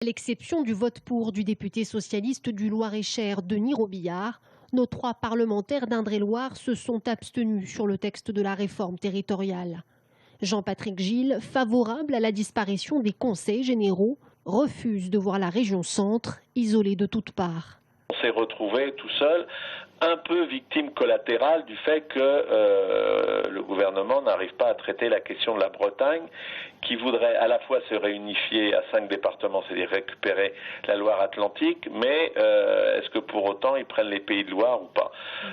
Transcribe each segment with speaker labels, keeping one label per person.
Speaker 1: À l'exception du vote pour du député socialiste du Loir-et-Cher, Denis Robillard, nos 3 parlementaires d'Indre-et-Loire se sont abstenus sur le texte de la réforme territoriale. Jean-Patrick Gille, favorable à la disparition des conseils généraux, refuse de voir la région centre isolée de toutes parts.
Speaker 2: On s'est retrouvé tout seul, un peu victime collatérale du fait que le gouvernement n'arrive pas à traiter la question de la Bretagne, qui voudrait à la fois se réunifier à 5 départements, c'est-à-dire récupérer la Loire-Atlantique, mais est-ce que pour autant ils prennent les Pays de Loire ou pas?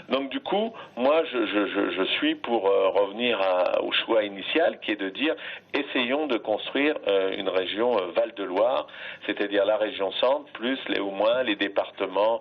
Speaker 2: Donc du coup, moi je suis pour revenir au choix initial, qui est de dire essayons de construire une région Val-de-Loire, c'est-à-dire la région centre plus au moins les départements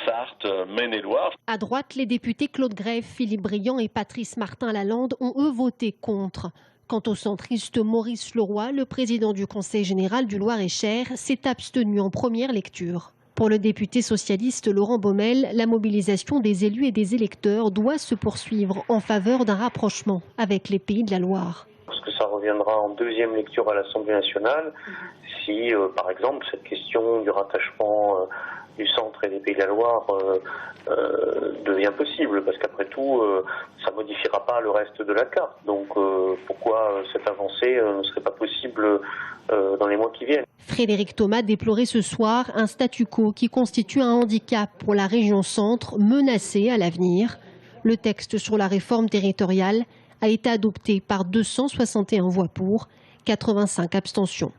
Speaker 2: Sarthe, Maine-et-Loire.
Speaker 1: À droite, les députés Claude Greff, Philippe Briand et Patrice Martin-Lalande ont eux voté contre. Quant au centriste Maurice Leroy, le président du Conseil général du Loir-et-Cher, s'est abstenu en première lecture. Pour le député socialiste Laurent Baumel, la mobilisation des élus et des électeurs doit se poursuivre en faveur d'un rapprochement avec les Pays de la Loire.
Speaker 3: Parce que ça reviendra en deuxième lecture à l'Assemblée nationale si, par exemple, cette question du rattachement du centre et des Pays de la Loire devient possible, parce qu'après tout, ça ne modifiera pas le reste de la carte. Donc pourquoi cette avancée ne serait pas possible dans les mois qui viennent?
Speaker 1: Frédéric Thomas déplorait ce soir un statu quo qui constitue un handicap pour la région centre menacée à l'avenir. Le texte sur la réforme territoriale a été adopté par 261 voix pour, 85 abstentions.